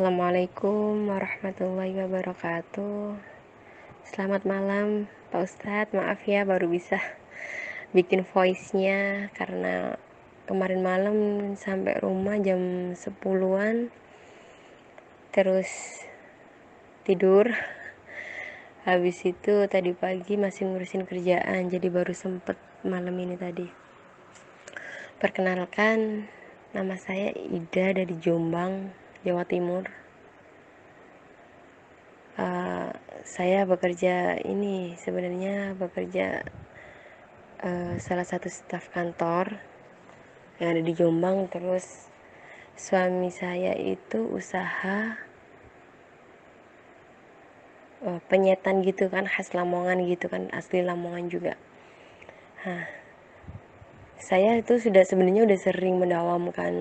Assalamualaikum warahmatullahi wabarakatuh. Selamat malam Pak Ustadz. Maaf ya baru bisa bikin voice-nya karena kemarin malam sampai rumah jam 10-an, terus tidur. Habis itu tadi pagi masih ngurusin kerjaan, jadi baru sempet malam ini tadi. Perkenalkan, nama saya Ida dari Jombang, Jawa Timur. Saya bekerja salah satu staf kantor yang ada di Jombang. Terus suami saya itu usaha penyetan gitu kan, khas Lamongan gitu kan, asli Lamongan juga. Saya itu sebenarnya udah sering mendawamkan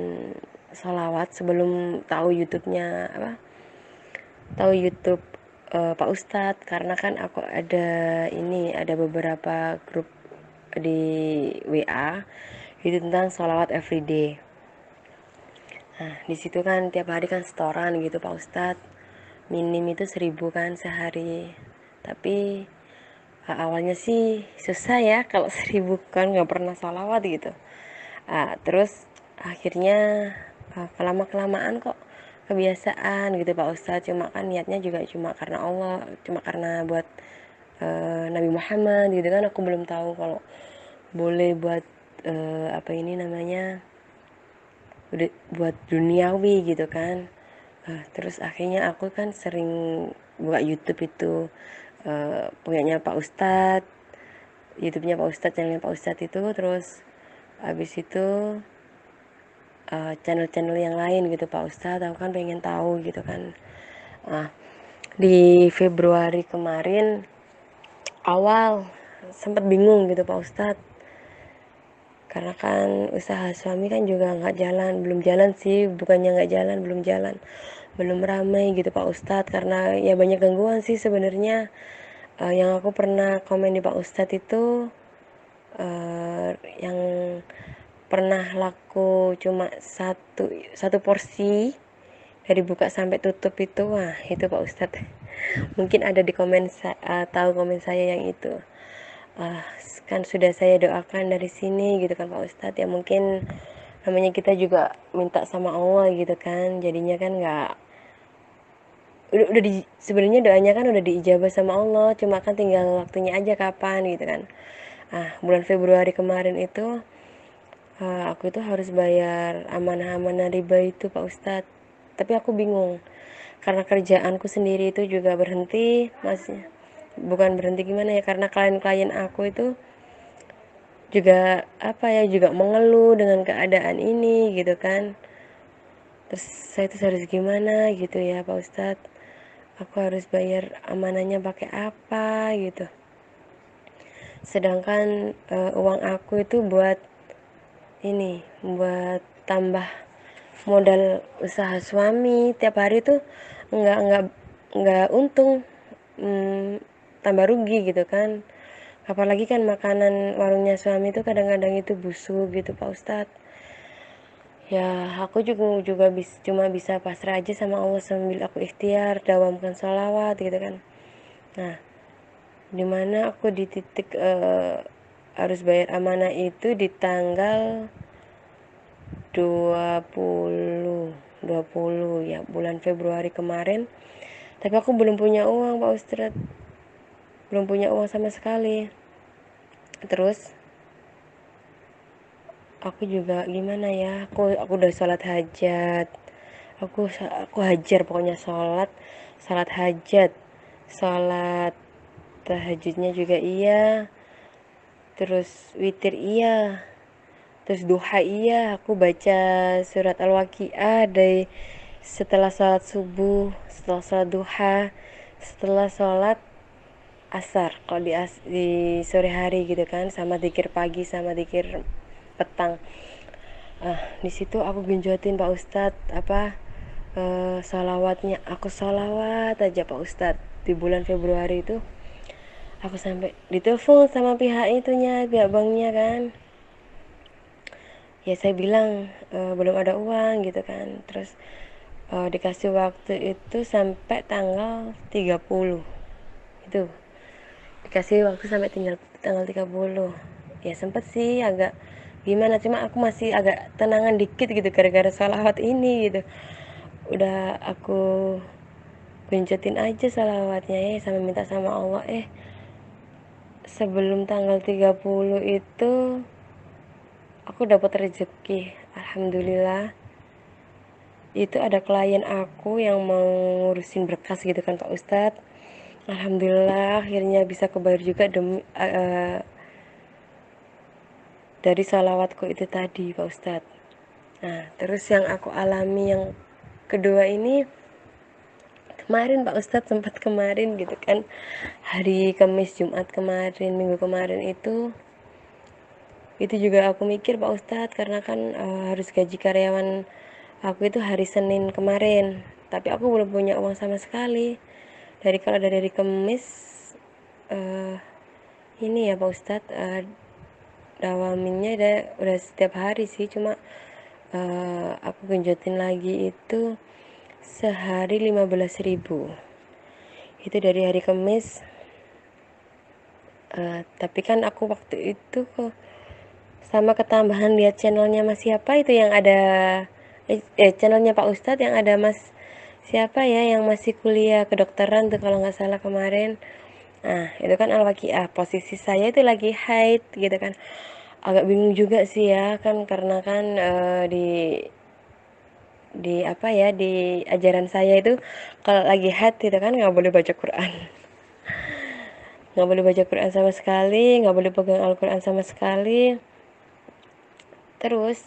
sholawat sebelum tahu YouTube Pak Ustadz, karena kan aku ada beberapa grup di WA itu tentang sholawat everyday. Nah di situ kan tiap hari kan setoran gitu Pak Ustadz, minim itu 1000 kan sehari. Tapi awalnya sih susah ya kalau 1000 kan nggak pernah sholawat gitu. Terus akhirnya kelama kelamaan kok kebiasaan gitu Pak Ustadz. Cuma kan niatnya juga cuma karena Allah, cuma karena buat Nabi Muhammad gitu kan. Aku belum tahu kalau boleh buat udah buat duniawi gitu kan. Terus akhirnya aku kan sering buka YouTube itu, punyanya Pak Ustadz, YouTube-nya Pak Ustadz, channelnya Pak Ustadz itu. Terus habis itu channel-channel yang lain gitu Pak Ustadz, aku kan pengen tahu gitu kan. Di Februari kemarin awal sempat bingung gitu Pak Ustadz, karena kan usaha suami kan juga belum jalan sih, bukannya nggak jalan, belum ramai gitu Pak Ustadz, karena ya banyak gangguan sih sebenarnya. Yang aku pernah komen di Pak Ustadz itu, yang pernah laku cuma satu porsi dari buka sampai tutup itu, wah itu Pak Ustadz. Mungkin ada di tahu komen saya yang itu. Kan sudah saya doakan dari sini gitu kan Pak Ustadz, ya mungkin namanya kita juga minta sama Allah gitu kan, jadinya kan nggak sebenarnya doanya kan udah diijabah sama Allah, cuma kan tinggal waktunya aja kapan gitu kan. Bulan Februari kemarin itu aku itu harus bayar amanah-amanah riba itu Pak Ustadz, tapi aku bingung karena kerjaanku sendiri itu juga berhenti, masih bukan berhenti gimana ya, karena klien-klien aku itu juga mengeluh dengan keadaan ini gitu kan. Terus saya itu harus gimana gitu ya Pak Ustadz, aku harus bayar amanahnya pakai apa gitu, sedangkan uang aku itu buat tambah modal usaha suami tiap hari tuh nggak untung, tambah rugi gitu kan. Apalagi kan makanan warungnya suami itu kadang-kadang itu busuk gitu Pak Ustadz. Ya aku juga cuma bisa pasrah aja sama Allah sambil aku ikhtiar dawamkan sholawat gitu kan. Nah dimana aku di titik harus bayar amanah itu di tanggal 20 ya, bulan Februari kemarin. Tapi aku belum punya uang Pak Ustadz, belum punya uang sama sekali. Terus aku juga gimana ya, aku udah sholat hajat, aku hajar pokoknya, sholat hajat, sholat tahajudnya juga iya, terus witir iya, terus duha iya, aku baca surat al-waqiah setelah sholat subuh, setelah sholat duha, setelah sholat asar kalau di sore hari gitu kan, sama zikir pagi sama zikir petang. Di situ aku genjotin Pak Ustadz salawatnya, aku salawat aja Pak Ustadz. Di bulan Februari itu aku sampai ditelepon sama pihak itunya, pihak banknya kan. Ya saya bilang belum ada uang gitu kan. Terus dikasih waktu itu sampai tanggal 30 itu, dikasih waktu sampai tinggal tanggal 30. Ya sempet sih agak gimana, cuma aku masih agak tenangan dikit gitu gara-gara salawat ini gitu. Udah aku genjotin aja salawatnya ya, sama minta sama Allah sebelum tanggal 30 itu aku dapat rezeki, alhamdulillah. Itu ada klien aku yang mau ngurusin berkas gitu kan Pak Ustadz. Alhamdulillah akhirnya bisa kebayar juga dari salawatku itu tadi Pak Ustadz. Nah terus yang aku alami yang kedua ini kemarin Pak Ustadz, sempat kemarin gitu kan, hari Kamis Jumat kemarin, minggu kemarin itu juga aku mikir Pak Ustadz, karena kan harus gaji karyawan aku itu hari Senin kemarin, tapi aku belum punya uang sama sekali. Kalau dari Kamis uh, ini ya Pak Ustadz, dawaminnya udah setiap hari sih, cuma aku genjotin lagi itu sehari 15.000 itu dari hari Kamis. Tapi kan aku waktu itu kok sama ketambahan lihat channelnya Mas siapa itu yang ada channelnya Pak Ustadz yang ada Mas siapa ya yang masih kuliah kedokteran tuh kalau nggak salah kemarin. Nah itu kan Al-Waqiah, posisi saya itu lagi haid gitu kan. Agak bingung juga sih ya kan, karena kan di apa ya, di ajaran saya itu kalau lagi haid gitu kan nggak boleh baca Quran, nggak boleh baca Quran sama sekali, nggak boleh pegang Al-Quran sama sekali. Terus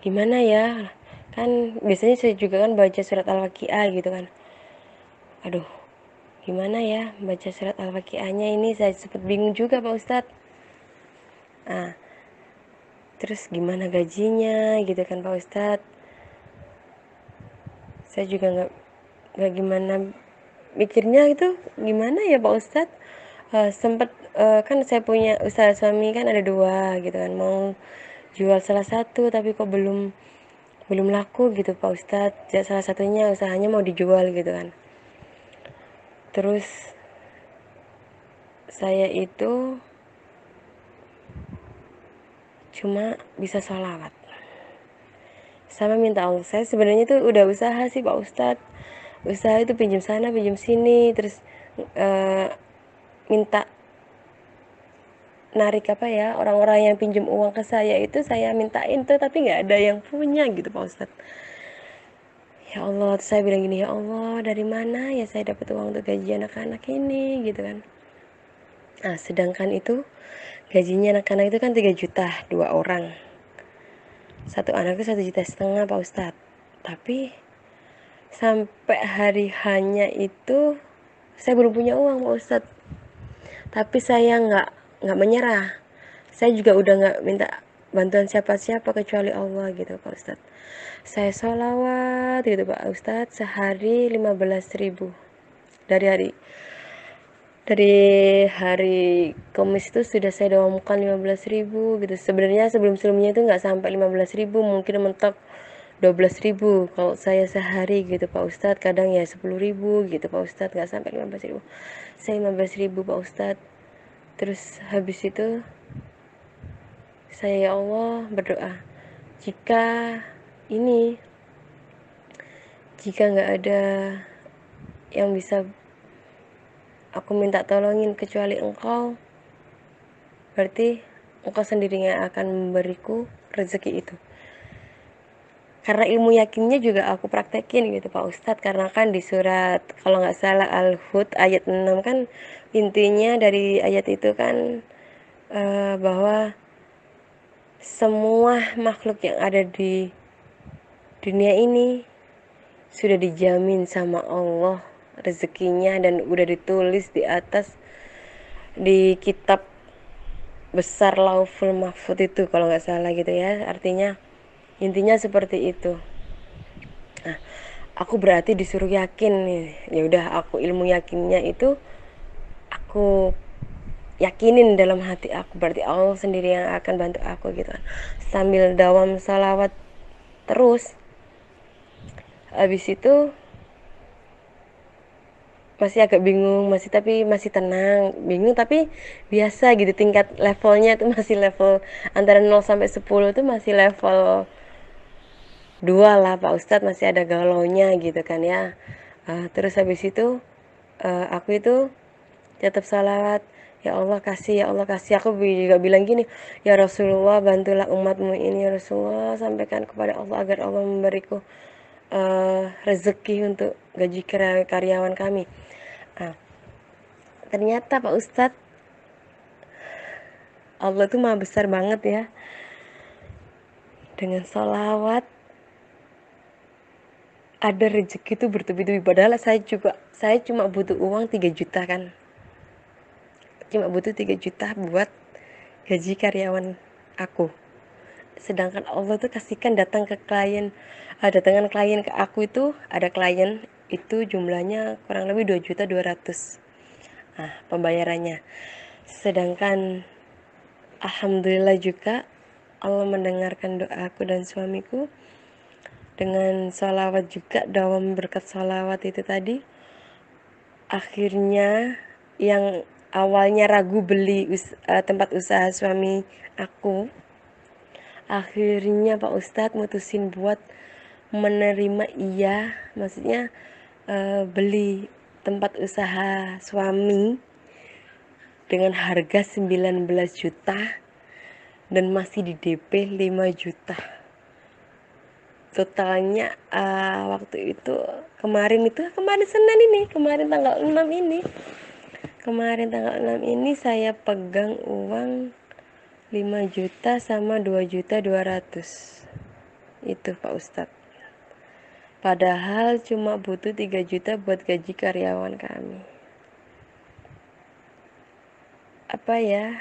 gimana ya, kan biasanya saya juga kan baca surat Al-Waqiah gitu kan. Aduh gimana ya baca surat Al-Waqiahnya ini, saya sempat bingung juga Pak Ustadz. Nah terus gimana gajinya gitu kan Pak Ustadz, saya juga nggak gimana mikirnya itu, gimana ya Pak Ustadz. Sempet kan saya punya usaha suami kan ada dua gitu kan, mau jual salah satu tapi kok belum belum laku gitu Pak Ustadz. Salah satunya usahanya mau dijual gitu kan. Terus saya itu cuma bisa sholawat sama minta Allah. Saya sebenarnya tuh udah usaha sih Pak Ustadz, usaha itu pinjam sana pinjam sini, terus minta narik apa ya, orang-orang yang pinjam uang ke saya itu saya mintain tuh, tapi nggak ada yang punya gitu Pak Ustadz. Ya Allah, terus saya bilang gini, ya Allah dari mana ya saya dapat uang untuk gaji anak-anak ini gitu kan. Nah sedangkan itu gajinya anak-anak itu kan 3 juta 2 orang, satu anak itu 1,5 juta Pak Ustadz. Tapi sampai hari hanya itu saya belum punya uang Pak Ustadz. Tapi saya nggak menyerah, saya juga udah nggak minta bantuan siapa-siapa kecuali Allah gitu Pak Ustadz. Saya sholawat gitu Pak Ustadz sehari 15.000 dari hari Kamis itu sudah saya doakan 15.000 gitu. Sebenarnya sebelumnya itu nggak sampai 15.000, mungkin mentok 12.000 kalau saya sehari gitu Pak Ustadz. Kadang ya 10.000 gitu Pak Ustadz, nggak sampai 15.000. Saya 15.000 Pak Ustadz. Terus habis itu saya ya Allah berdoa, jika ini jika nggak ada yang bisa aku minta tolongin kecuali engkau, berarti engkau sendiri yang akan memberiku rezeki itu. Karena ilmu yakinnya juga aku praktekin gitu Pak Ustadz, karena kan di surat kalau nggak salah Al-Hud ayat 6 kan, intinya dari ayat itu kan bahwa semua makhluk yang ada di dunia ini sudah dijamin sama Allah rezekinya, dan udah ditulis di atas di kitab besar Lauful Mahfud itu kalau nggak salah gitu ya, artinya intinya seperti itu. Nah, aku berarti disuruh yakin nih. Ya udah, aku ilmu yakinnya itu aku yakinin dalam hati aku, berarti Allah sendiri yang akan bantu aku gitu kan, sambil dawam salawat terus. Habis itu masih agak bingung, masih tenang, bingung tapi biasa gitu, tingkat levelnya itu masih level antara 0 sampai 10 itu masih level 2 lah Pak Ustadz, masih ada galaunya gitu kan ya. Terus habis itu aku itu tetap salawat, ya Allah kasih, ya Allah kasih. Aku juga bilang gini, ya Rasulullah bantulah umatmu ini, ya Rasulullah sampaikan kepada Allah agar Allah memberiku rezeki untuk gaji karyawan kami. Nah, ternyata Pak Ustadz, Allah tuh maha besar banget ya. Dengan sholawat ada rezeki tuh bertubi-tubi. Padahal saya cuma butuh uang 3 juta kan. Cuma butuh 3 juta buat gaji karyawan aku. Sedangkan Allah tuh kasihkan datang ke klien, datangan klien ke aku itu, ada klien itu jumlahnya kurang lebih 2.200.000. Nah, pembayarannya. Sedangkan alhamdulillah juga Allah mendengarkan doa aku dan suamiku dengan sholawat juga, dawam berkat sholawat itu tadi. Akhirnya yang awalnya ragu beli tempat usaha suami aku, akhirnya Pak Ustadz mutusin buat menerima, iya, maksudnya beli tempat usaha suami dengan harga 19 juta dan masih di DP 5 juta. Totalnya waktu itu kemarin Senin ini, kemarin tanggal 6 ini. Kemarin tanggal 6 ini saya pegang uang 5 juta sama 2.200.000. Itu Pak Ustadz. Padahal cuma butuh 3 juta buat gaji karyawan kami. Apa ya?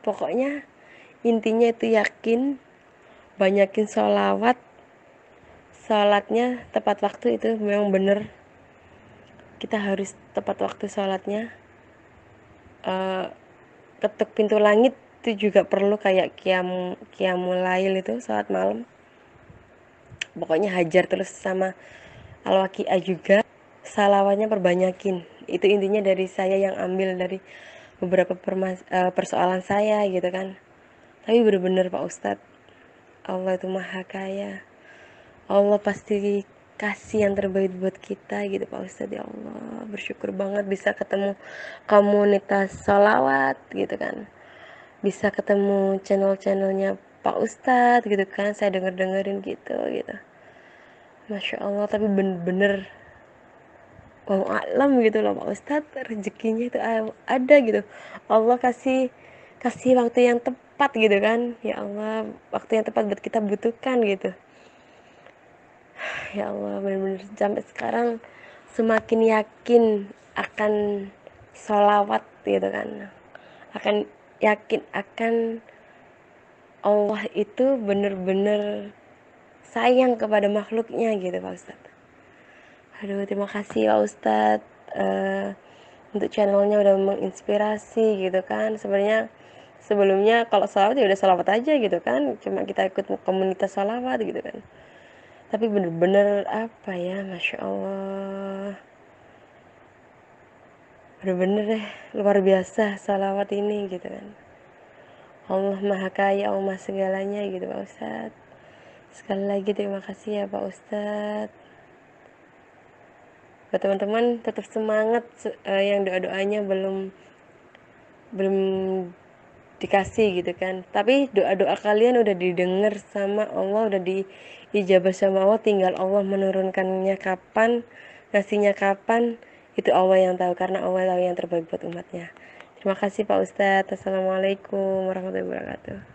Pokoknya intinya itu yakin, banyakin sholawat, sholatnya tepat waktu, itu memang bener. Kita harus tepat waktu sholatnya. Ketuk pintu langit itu juga perlu, kayak qiyamul lail itu, sholat malam. Pokoknya hajar terus, sama al-waqiah juga. Salawatnya perbanyakin. Itu intinya dari saya yang ambil dari beberapa persoalan saya gitu kan. Tapi bener-bener Pak Ustadz, Allah itu maha kaya. Allah pasti kasih yang terbaik buat kita gitu Pak Ustadz. Ya Allah, bersyukur banget bisa ketemu komunitas sholawat gitu kan, bisa ketemu channelnya Pak Ustadz gitu kan, saya dengerin gitu. Masya Allah, tapi bener-bener wow alam gitu loh Pak Ustadz, rezekinya itu ada gitu. Allah kasih waktu yang tepat gitu kan. Ya Allah, waktu yang tepat buat kita butuhkan gitu. Ya Allah, bener-bener sampai sekarang semakin yakin akan sholawat gitu kan, akan yakin akan Allah itu bener-bener sayang kepada makhluknya gitu Pak Ustadz. Aduh, terima kasih Pak Ustadz, untuk channelnya udah menginspirasi gitu kan. Sebenarnya sebelumnya kalau salawat ya udah salawat aja gitu kan, cuma kita ikut komunitas salawat gitu kan. Tapi bener-bener apa ya, Masya Allah, bener-bener deh luar biasa salawat ini gitu kan. Allah maha kaya, Allah maha segalanya gitu Pak Ustadz. Sekali lagi terima kasih ya Pak Ustadz. Buat teman-teman tetap semangat, yang doa-doanya belum dikasih gitu kan, tapi doa-doa kalian udah didengar sama Allah, udah diijabah sama Allah, tinggal Allah menurunkannya kapan, ngasihnya kapan, itu Allah yang tahu, karena Allah tahu yang terbaik buat umatnya. Terima kasih Pak Ustadz. Assalamualaikum warahmatullahi wabarakatuh.